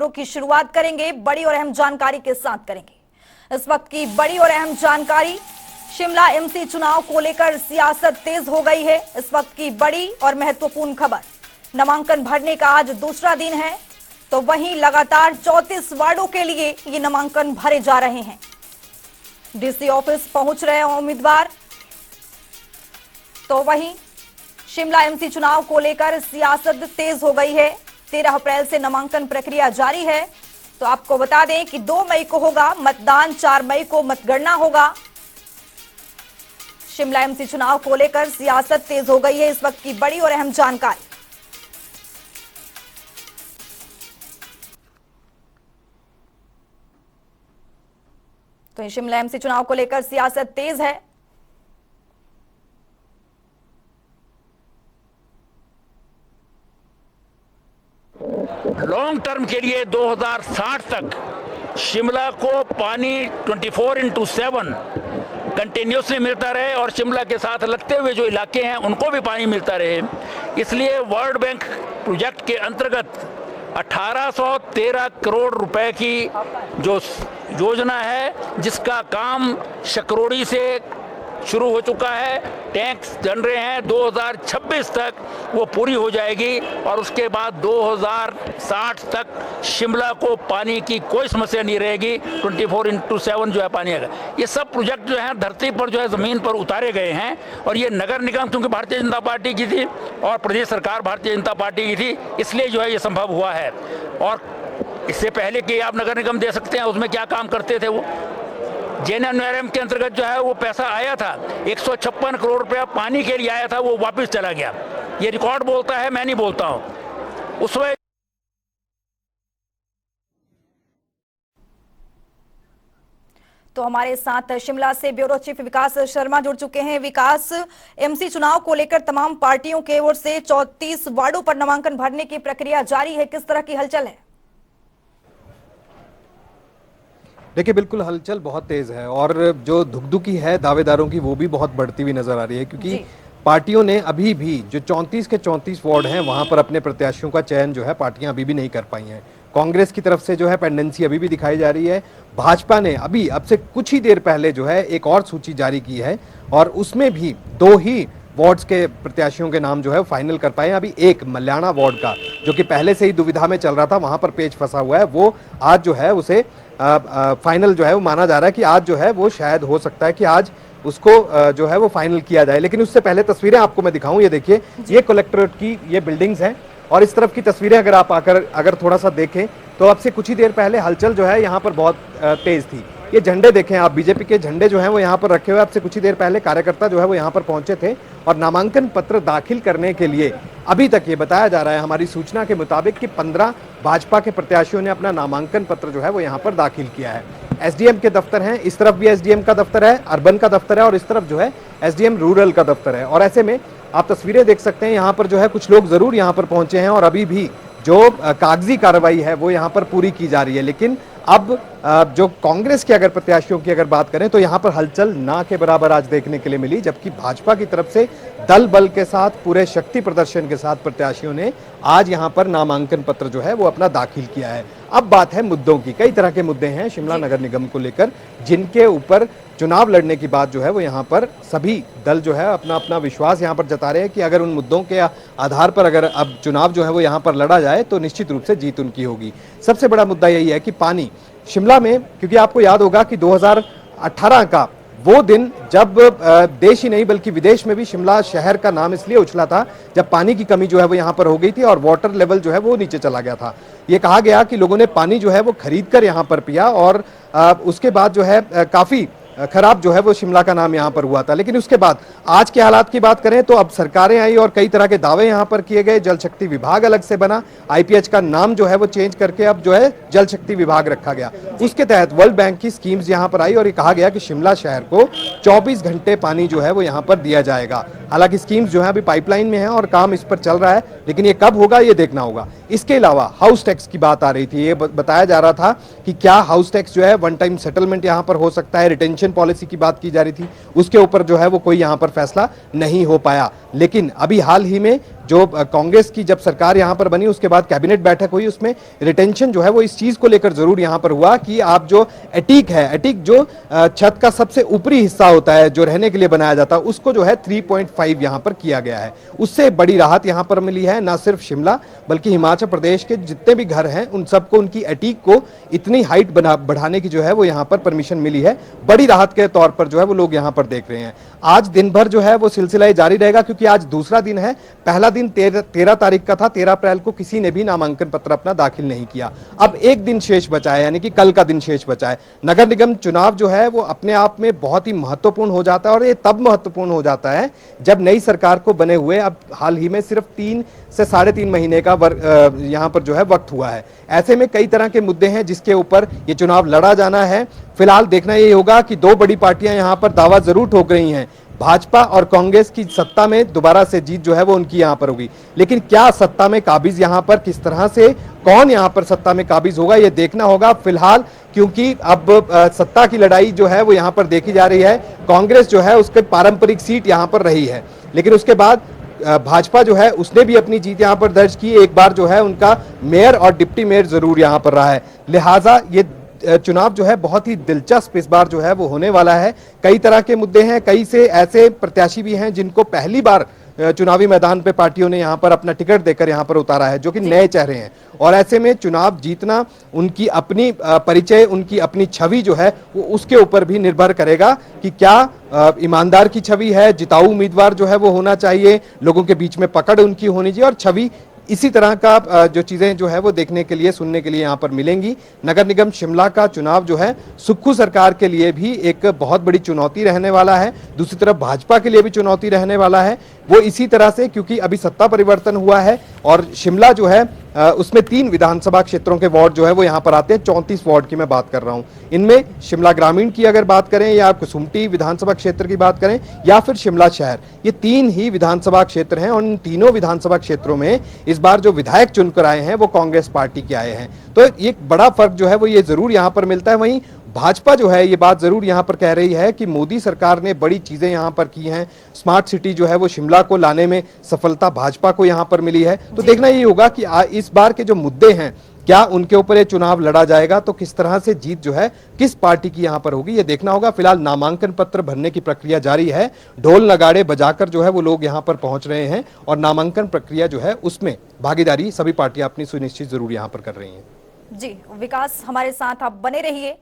की शुरुआत करेंगे, बड़ी और अहम जानकारी के साथ करेंगे। इस वक्त की बड़ी और अहम जानकारी, शिमला एमसी चुनाव को लेकर सियासत तेज हो गई है। इस वक्त की बड़ी और महत्वपूर्ण खबर, नामांकन भरने का आज दूसरा दिन है, तो वहीं लगातार 34 वार्डों के लिए ये नामांकन भरे जा रहे हैं। डीसी ऑफिस पहुंच रहे हैं उम्मीदवार, तो वहीं शिमला एमसी चुनाव को लेकर सियासत तेज हो गई है। 13 अप्रैल से नामांकन प्रक्रिया जारी है। तो आपको बता दें कि 2 मई को होगा मतदान, 4 मई को मतगणना होगा। शिमला एमसी चुनाव को लेकर सियासत तेज हो गई है। इस वक्त की बड़ी और अहम जानकारी, तो शिमला एमसी चुनाव को लेकर सियासत तेज है। लॉन्ग टर्म के लिए 2060 तक शिमला को पानी 24/7 कंटिन्यूसली मिलता रहे और शिमला के साथ लगते हुए जो इलाके हैं उनको भी पानी मिलता रहे। इसलिए वर्ल्ड बैंक प्रोजेक्ट के अंतर्गत 1813 करोड़ रुपए की जो योजना है, जिसका काम शकरोड़ी से शुरू हो चुका है, टैंक्स बन रहे हैं, 2026 तक वो पूरी हो जाएगी और उसके बाद 2060 तक शिमला को पानी की कोई समस्या नहीं रहेगी। 24/7 जो है पानी आएगा। ये सब प्रोजेक्ट जो है धरती पर जो है ज़मीन पर उतारे गए हैं और ये नगर निगम क्योंकि भारतीय जनता पार्टी की थी और प्रदेश सरकार भारतीय जनता पार्टी की थी, इसलिए जो है ये संभव हुआ है। और इससे पहले कि आप नगर निगम दे सकते हैं, उसमें क्या काम करते थे वो जेएनएनआरएम के अंतर्गत जो है वो पैसा आया था, 156 करोड़ रुपया पानी के लिए आया था, वो वापस चला गया। ये रिकॉर्ड बोलता है, मैं नहीं बोलता हूं। उस वक्त तो हमारे साथ शिमला से ब्यूरो चीफ विकास शर्मा जुड़ चुके हैं। विकास, एमसी चुनाव को लेकर तमाम पार्टियों की ओर से 34 वार्डों पर नामांकन भरने की प्रक्रिया जारी है, किस तरह की हलचल है? देखिए, बिल्कुल हलचल बहुत तेज है और जो धुकधुकी है दावेदारों की वो भी बहुत बढ़ती हुई नजर आ रही है, क्योंकि पार्टियों ने अभी भी जो 34 के 34 वार्ड हैं वहां पर अपने प्रत्याशियों का चयन जो है पार्टियां अभी भी नहीं कर पाई हैं। कांग्रेस की तरफ से जो है पेंडेंसी अभी भी दिखाई जा रही है। भाजपा ने अभी अब से कुछ ही देर पहले जो है एक और सूची जारी की है और उसमें भी 2 ही वार्ड्स के प्रत्याशियों के नाम जो है फाइनल कर पाए। अभी एक मल्याणा वार्ड का जो कि पहले से ही दुविधा में चल रहा था, वहां पर पेच फंसा हुआ है, वो आज जो है उसे फाइनल जो है वो माना जा रहा है कि आज जो है वो शायद हो सकता है कि आज उसको जो है वो फाइनल किया जाए। लेकिन उससे पहले तस्वीरें आपको मैं दिखाऊं, ये देखिए, ये कलेक्ट्रेट की ये बिल्डिंग्स हैं और इस तरफ की तस्वीरें अगर आप आकर अगर थोड़ा सा देखें तो अब से कुछ ही देर पहले हलचल जो है यहाँ पर बहुत तेज थी। ये झंडे देखें आप, बीजेपी के झंडे जो हैं वो यहाँ पर रखे हुए। अब से कुछ ही देर पहले कार्यकर्ता जो है वो यहाँ पर पहुंचे थे और नामांकन पत्र दाखिल करने के लिए अभी तक ये बताया जा रहा है हमारी सूचना के मुताबिक कि 15 भाजपा के प्रत्याशियों ने अपना नामांकन पत्र जो है वो यहाँ पर दाखिल किया है। एसडीएम के दफ्तर हैं, इस तरफ भी एसडीएम का दफ्तर है, अर्बन का दफ्तर है और इस तरफ जो है एसडीएम रूरल का दफ्तर है। और ऐसे में आप तस्वीरें देख सकते हैं, यहाँ पर जो है कुछ लोग जरूर यहाँ पर पहुंचे हैं और अभी भी जो कागजी कार्रवाई है वो यहाँ पर पूरी की जा रही है। लेकिन अब जो कांग्रेस के अगर प्रत्याशियों की अगर बात करें तो यहाँ पर हलचल ना के बराबर आज देखने के लिए मिली, जबकि भाजपा की तरफ से दल बल के साथ पूरे शक्ति प्रदर्शन के साथ प्रत्याशियों ने आज यहाँ पर नामांकन पत्र जो है वो अपना दाखिल किया है। अब बात है मुद्दों की। कई तरह के मुद्दे हैं शिमला नगर निगम को लेकर, जिनके ऊपर चुनाव लड़ने की बात जो है वो यहाँ पर सभी दल जो है अपना अपना विश्वास यहाँ पर जता रहे हैं कि अगर उन मुद्दों के आधार पर अगर अब चुनाव जो है वो यहाँ पर लड़ा जाए तो निश्चित रूप से जीत उनकी होगी। सबसे बड़ा मुद्दा यही है कि पानी शिमला में, क्योंकि आपको याद होगा कि 2018 का वो दिन जब देश ही नहीं बल्कि विदेश में भी शिमला शहर का नाम इसलिए उछला था जब पानी की कमी जो है वो यहाँ पर हो गई थी और वाटर लेवल जो है वो नीचे चला गया था। ये कहा गया कि लोगों ने पानी जो है वो खरीद कर यहाँ पर पिया और उसके बाद जो है काफी खराब जो है वो शिमला का नाम यहाँ पर हुआ था। लेकिन उसके बाद आज के हालात की बात करें तो अब सरकारें आई और कई तरह के दावे यहाँ पर किए गए। जल शक्ति विभाग अलग से बना, आईपीएच का नाम जो है वो चेंज करके अब जो है जल शक्ति विभाग रखा गया। उसके तहत वर्ल्ड बैंक की स्कीम्स यहाँ पर आई और ये कहा गया कि शिमला शहर को 24 घंटे पानी जो है वो यहाँ पर दिया जाएगा। हालांकि स्कीम्स जो है अभी पाइपलाइन में है और काम इस पर चल रहा है, लेकिन ये कब होगा ये देखना होगा। इसके अलावा हाउस टैक्स की बात आ रही थी, ये बताया जा रहा था कि क्या हाउस टैक्स जो है वन टाइम सेटलमेंट यहाँ पर हो सकता है, रिटेंशन रिलीजन पॉलिसी की बात की जा रही थी, उसके ऊपर जो है वो कोई यहाँ पर फैसला नहीं हो पाया। लेकिन अभी हाल ही में जो कांग्रेस की जब सरकार यहाँ पर बनी उसके बाद कैबिनेट बैठक हुई, उसमें रिटेंशन जो है वो इस चीज को लेकर जरूर यहाँ पर हुआ कि आप जो एटीक है, एटीक जो छत का सबसे ऊपरी हिस्सा होता है जो रहने के लिए बनाया जाता है, उसको जो है 3.5 यहाँ पर किया गया है। उससे बड़ी राहत यहाँ पर मिली है, ना सिर्फ शिमला बल्कि हिमाचल प्रदेश के जितने भी घर हैं उन सबको उनकी एटीक को इतनी हाइट बढ़ाने की जो है वो यहाँ पर परमिशन मिली है। बड़ी राहत के तौर पर जो है वो लोग यहाँ पर देख रहे हैं। आज दिन भर जो है वो सिलसिला जारी रहेगा, क्योंकि आज दूसरा दिन है। पहला दिन 13 तारीख का था, 13 अप्रैल को किसी ने भी नामांकन पत्र अपना दाखिल नहीं किया। अब एक दिन शेष बचा है, यानी कि कल का दिन शेष बचा है। नगर निगम चुनाव जो है वो अपने आप में बहुत ही महत्वपूर्ण हो जाता है, और ये तब महत्वपूर्ण हो जाता है जब नई सरकार को बने हुए अब हाल ही में सिर्फ 3 से 3.5 महीने का यहाँ पर जो है वक्त हुआ है। ऐसे में कई तरह के मुद्दे हैं जिसके ऊपर ये चुनाव लड़ा जाना है। फिलहाल देखना ये होगा कि 2 बड़ी पार्टियां यहाँ पर दावा जरूर ठोक रही हैं, भाजपा और कांग्रेस की सत्ता में दोबारा से जीत जो है वो उनकी यहाँ पर होगी। लेकिन क्या सत्ता में काबिज यहाँ पर किस तरह से, कौन यहाँ पर सत्ता में काबिज होगा, ये देखना होगा फिलहाल, क्योंकि अब सत्ता की लड़ाई जो है वो यहाँ पर देखी जा रही है। कांग्रेस जो है उसके पारंपरिक सीट यहाँ पर रही है, लेकिन उसके बाद भाजपा जो है उसने भी अपनी जीत यहाँ पर दर्ज की। एक बार जो है उनका मेयर और डिप्टी मेयर जरूर यहाँ पर रहा है। लिहाजा ये चुनाव जो है बहुत ही दिलचस्प इस बार जो है वो होने वाला है। कई तरह के मुद्दे हैं, कई से ऐसे प्रत्याशी भी हैं जिनको पहली बार चुनावी मैदान पे पार्टियों ने यहाँ पर अपना टिकट देकर यहाँ पर उतारा है, जो कि नए चेहरे हैं। और ऐसे में चुनाव जीतना उनकी अपनी परिचय, उनकी अपनी छवि जो है वो उसके ऊपर भी निर्भर करेगा कि क्या ईमानदार की छवि है, जिताऊ उम्मीदवार जो है वो होना चाहिए, लोगों के बीच में पकड़ उनकी होनी चाहिए, और छवि इसी तरह का जो चीजें जो है वो देखने के लिए, सुनने के लिए यहाँ पर मिलेंगी। नगर निगम शिमला का चुनाव जो है सुक्खू सरकार के लिए भी एक बहुत बड़ी चुनौती रहने वाला है, दूसरी तरफ भाजपा के लिए भी चुनौती रहने वाला है। वो इसी तरह से, क्योंकि अभी सत्ता परिवर्तन हुआ है और शिमला जो है उसमें 3 विधानसभा क्षेत्रों के वार्ड जो है वो यहाँ पर आते हैं। 34 वार्ड की मैं बात कर रहा हूँ। इनमें शिमला ग्रामीण की अगर बात करें, या कुसुम्पटी विधानसभा क्षेत्र की बात करें, या फिर शिमला शहर, ये 3 ही विधानसभा क्षेत्र हैं। और इन तीनों विधानसभा क्षेत्रों में इस बार जो विधायक चुनकर आए हैं वो कांग्रेस पार्टी के आए हैं। तो एक बड़ा फर्क जो है वो ये जरूर यहाँ पर मिलता है। वहीं भाजपा जो है ये बात जरूर यहाँ पर कह रही है कि मोदी सरकार ने बड़ी चीजें यहाँ पर की हैं। स्मार्ट सिटी जो है वो शिमला को लाने में सफलता भाजपा को यहाँ पर मिली है। तो देखना ये होगा कि इस बार के जो मुद्दे हैं, क्या उनके ऊपर ये चुनाव लड़ा जाएगा, तो किस तरह से जीत जो है किस पार्टी की यहाँ पर होगी, ये देखना होगा। फिलहाल नामांकन पत्र भरने की प्रक्रिया जारी है। ढोल नगाड़े बजाकर जो है वो लोग यहाँ पर पहुंच रहे हैं, और नामांकन प्रक्रिया जो है उसमें भागीदारी सभी पार्टियां अपनी सुनिश्चित जरूर यहाँ पर कर रही हैं। जी विकास, हमारे साथ आप बने रहिए।